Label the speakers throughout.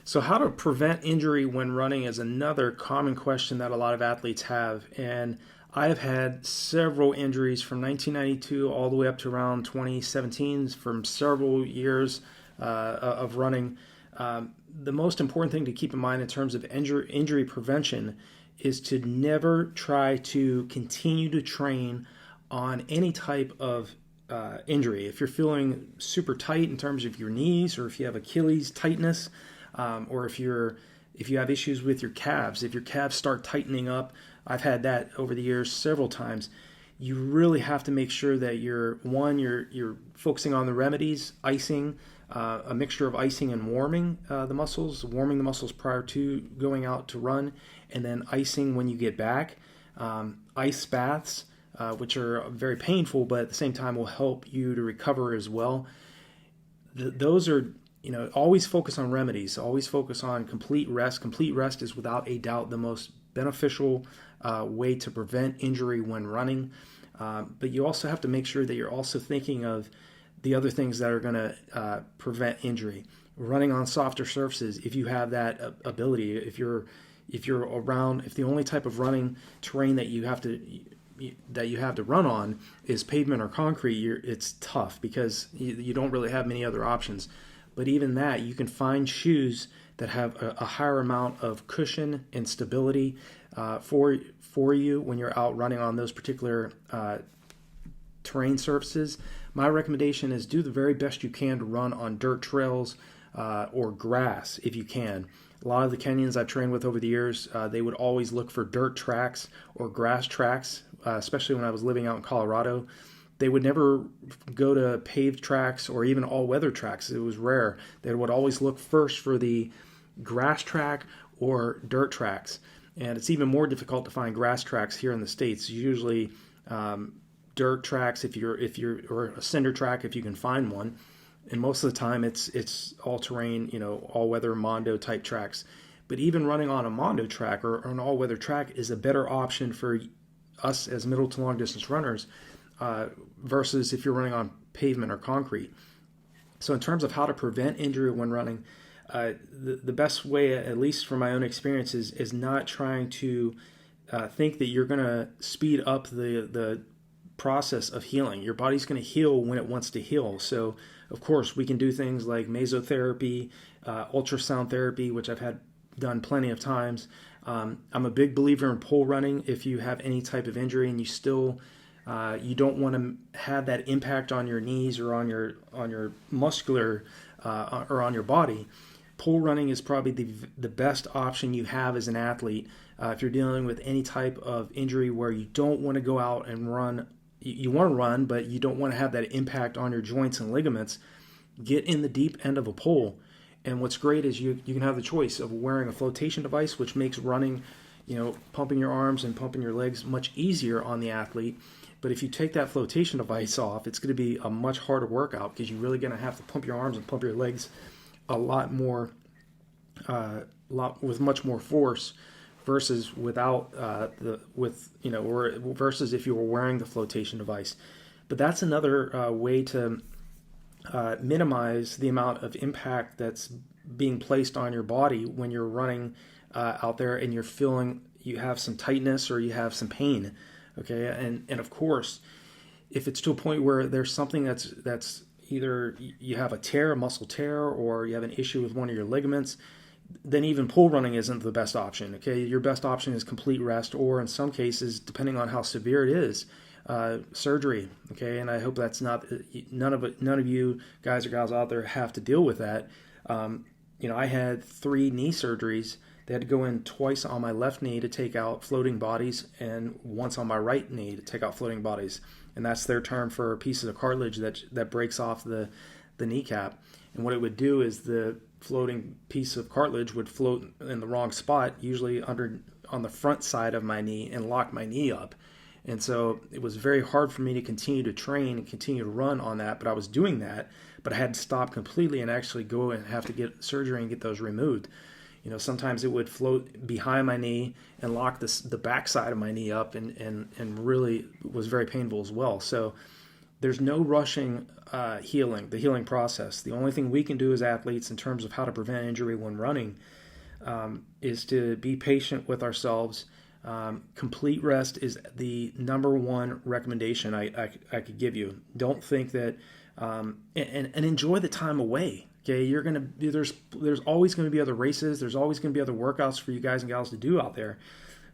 Speaker 1: So how to prevent injury when running is another common question that a lot of athletes have. And I've had several injuries from 1992 all the way up to around 2017 from several years of running. The most important thing to keep in mind in terms of injury prevention is to never try to continue to train on any type of injury. If you're feeling super tight in terms of your knees, or if you have Achilles tightness, or if you have issues with your calves, if your calves start tightening up, I've had that over the years several times. You really have to make sure that you're focusing on the remedies, icing, a mixture of icing and warming the muscles, warming the muscles prior to going out to run, and then icing when you get back. Ice baths, which are very painful, but at the same time will help you to recover as well. Those are, always focus on remedies. Always focus on complete rest. Complete rest is without a doubt the most beneficial way to prevent injury when running. But you also have to make sure that you're also thinking of the other things that are going to prevent injury. Running on softer surfaces, if you have that ability, if you're around, if the only type of running terrain that you have to run on is pavement or concrete, it's tough because you don't really have many other options. But even that, you can find shoes that have a higher amount of cushion and stability for you when you're out running on those particular terrain surfaces. My recommendation is do the very best you can to run on dirt trails or grass if you can. A lot of the Kenyans I've trained with over the years, they would always look for dirt tracks or grass tracks, especially when I was living out in Colorado. They would never go to paved tracks or even all-weather tracks. It was rare. They would always look first for the grass track or dirt tracks. And it's even more difficult to find grass tracks here in the States. Usually dirt tracks or a cinder track if you can find one. And most of the time it's all-terrain, all-weather Mondo type tracks. But even running on a Mondo track or an all-weather track is a better option for us as middle to long-distance runners versus if you're running on pavement or concrete. So in terms of how to prevent injury when running, the best way, at least from my own experience, is not trying to think that you're going to speed up the process of healing. Your body's going to heal when it wants to heal. So, of course, we can do things like mesotherapy, ultrasound therapy, which I've had done plenty of times. I'm a big believer in pole running. If you have any type of injury and you still you don't want to have that impact on your knees or on your muscular or on your body, pole running is probably the best option you have as an athlete. If you're dealing with any type of injury where you don't want to go out and run, you want to run, but you don't want to have that impact on your joints and ligaments, get in the deep end of a pole. And what's great is you can have the choice of wearing a flotation device, which makes running, pumping your arms and pumping your legs much easier on the athlete. But if you take that flotation device off, it's going to be a much harder workout because you're really going to have to pump your arms and pump your legs a lot more, with much more force versus without versus if you were wearing the flotation device. But that's another way to minimize the amount of impact that's being placed on your body when you're running out there and you have some tightness or you have some pain. Okay, and of course, if it's to a point where there's something that's either you have a muscle tear, or you have an issue with one of your ligaments, then even pole running isn't the best option. Okay, your best option is complete rest, or in some cases, depending on how severe it is, surgery. Okay, and I hope that's none of you guys or gals out there have to deal with that. I had 3 knee surgeries. They had to go in twice on my left knee to take out floating bodies and once on my right knee to take out floating bodies. And that's their term for pieces of cartilage that breaks off the kneecap. And what it would do is the floating piece of cartilage would float in the wrong spot, usually on the front side of my knee, and lock my knee up. And so it was very hard for me to continue to train and continue to run on that, but I was doing that, but I had to stop completely and actually go and have to get surgery and get those removed. Sometimes it would float behind my knee and lock the back side of my knee up and really was very painful as well. So there's no rushing the healing process. The only thing we can do as athletes in terms of how to prevent injury when running is to be patient with ourselves. Complete rest is the number one recommendation I could give you. Don't think that, and enjoy the time away. Okay, there's always going to be other races. There's always going to be other workouts for you guys and gals to do out there.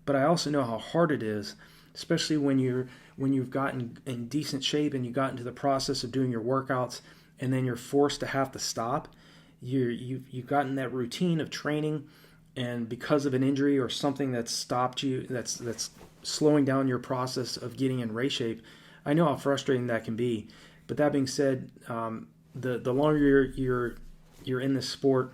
Speaker 1: But I also know how hard it is, especially when you've gotten in decent shape and you got into the process of doing your workouts, and then you're forced to have to stop. You've gotten that routine of training, and because of an injury or something that's stopped you, that's slowing down your process of getting in race shape. I know how frustrating that can be. But that being said, the longer you're in this sport,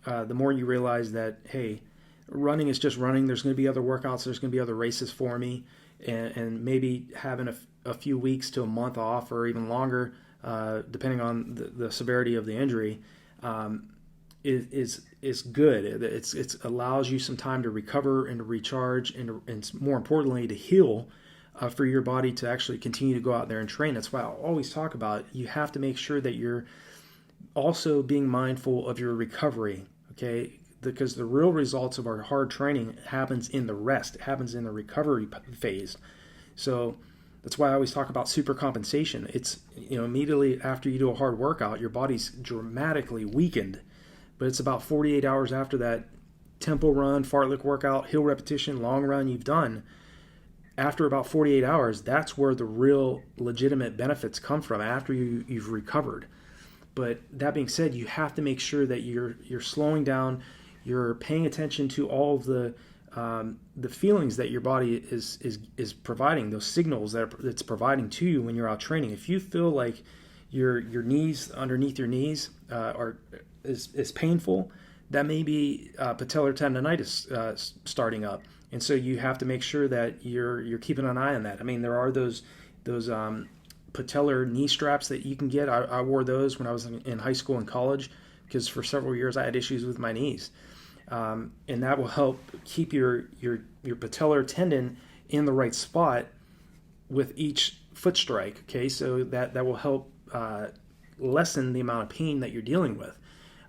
Speaker 1: the more you realize that, hey, running is just running. There's going to be other workouts. There's going to be other races for me, and maybe having a few weeks to a month off or even longer, depending on the severity of the injury, is good. It allows you some time to recover and to recharge and more importantly to heal, for your body to actually continue to go out there and train. That's why I always talk about you have to make sure that you're also being mindful of your recovery, okay? Because the real results of our hard training happens in the rest. It happens in the recovery phase. So that's why I always talk about super compensation. It's, immediately after you do a hard workout, your body's dramatically weakened. But it's about 48 hours after that tempo run, fartlek workout, hill repetition, long run you've done. After about 48 hours, that's where the real legitimate benefits come from, after you've recovered. But that being said, you have to make sure that you're slowing down, you're paying attention to all of the feelings that your body is providing, those signals that it's providing to you when you're out training. If you feel like your knees, underneath your knees, is painful, that may be patellar tendonitis starting up. And so you have to make sure that you're keeping an eye on that. I mean, there are those patellar knee straps that you can get. I wore those when I was in high school and college, because for several years I had issues with my knees. And that will help keep your patellar tendon in the right spot with each foot strike. Okay, so that will help lessen the amount of pain that you're dealing with.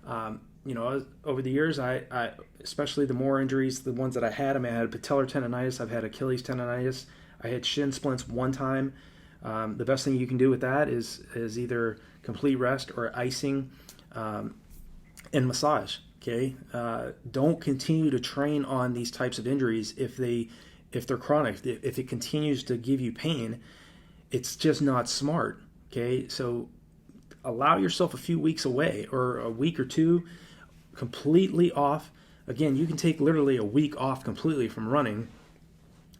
Speaker 1: Over the years, I especially the more injuries, the ones that I had had patellar tendonitis, I've had Achilles tendonitis, I had shin splints one time. The best thing you can do with that is either complete rest or icing and massage. Okay, don't continue to train on these types of injuries if they're chronic. If it continues to give you pain, it's just not smart. Okay, so allow yourself a few weeks away, or a week or two completely off. Again, you can take literally a week off completely from running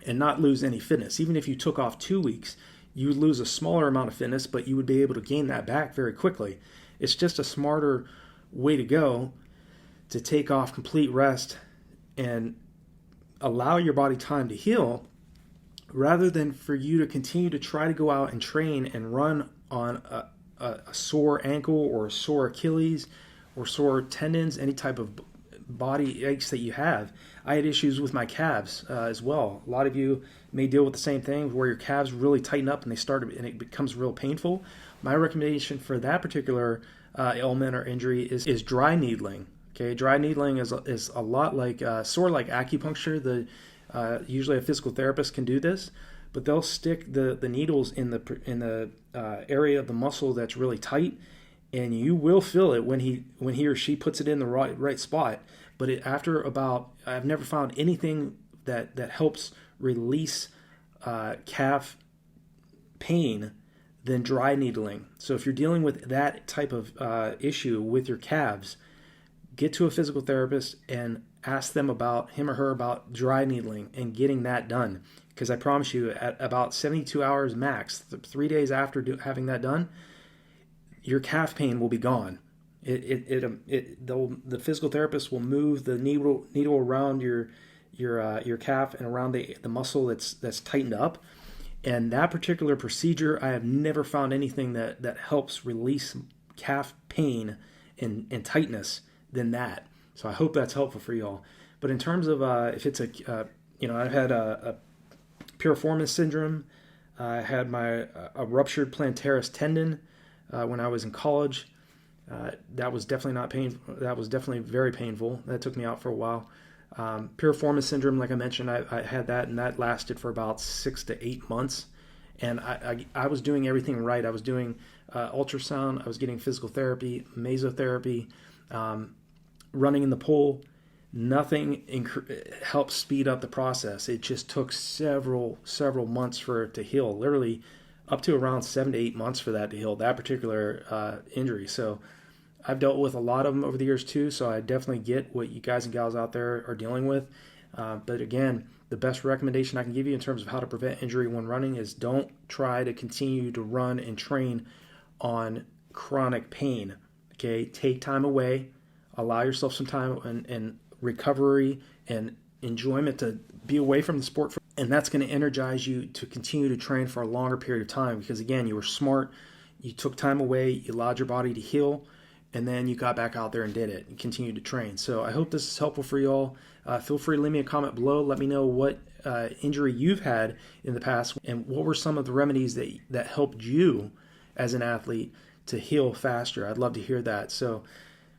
Speaker 1: and not lose any fitness. Even if you took off 2 weeks, you would lose a smaller amount of fitness, but you would be able to gain that back very quickly. It's just a smarter way to go, to take off complete rest and allow your body time to heal, rather than for you to continue to try to go out and train and run on a sore ankle or a sore Achilles or sore tendons, any type of body aches that you have. I had issues with my calves as well. A lot of you may deal with the same thing, where your calves really tighten up and it becomes real painful. My recommendation for that particular ailment or injury is dry needling. Okay, dry needling is a lot like sort of like acupuncture. Usually a physical therapist can do this, but they'll stick the needles in the area of the muscle that's really tight, and you will feel it when he or she puts it in the right spot. But I've never found anything that helps release calf pain than dry needling. So if you're dealing with that type of issue with your calves, get to a physical therapist and ask him or her about dry needling and getting that done. Because I promise you, at about 72 hours max, 3 days after having that done, your calf pain will be gone. The physical therapist will move the needle around your calf and around the muscle that's tightened up. And that particular procedure, I have never found anything that helps release calf pain and tightness than that. So I hope that's helpful for y'all. But in terms of if it's I've had a piriformis syndrome, I had a ruptured plantaris tendon when I was in college. That was definitely not painful. That was definitely very painful. That took me out for a while. Piriformis syndrome, like I mentioned, I had that, and that lasted for about 6 to 8 months. And I was doing everything right. I was doing ultrasound. I was getting physical therapy, mesotherapy, running in the pool. Nothing helped speed up the process. It just took several months for it to heal. Literally, up to around 7 to 8 months for that to heal, that particular injury. So I've dealt with a lot of them over the years too, so I definitely get what you guys and gals out there are dealing with. But again, the best recommendation I can give you in terms of how to prevent injury when running is don't try to continue to run and train on chronic pain. Okay, take time away, allow yourself some time and recovery and enjoyment to be away from the sport, and that's going to energize you to continue to train for a longer period of time, because again, you were smart, you took time away, you allowed your body to heal, and then you got back out there and did it and continued to train. So I hope this is helpful for you all. Feel free to leave me a comment below. Let me know what injury you've had in the past and what were some of the remedies that helped you as an athlete to heal faster. I'd love to hear that. So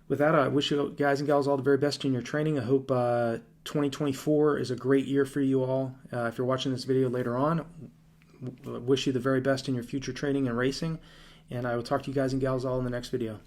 Speaker 1: with that, I wish you guys and gals all the very best in your training. I hope 2024 is a great year for you all. If you're watching this video later on, wish you the very best in your future training and racing. And I will talk to you guys and gals all in the next video.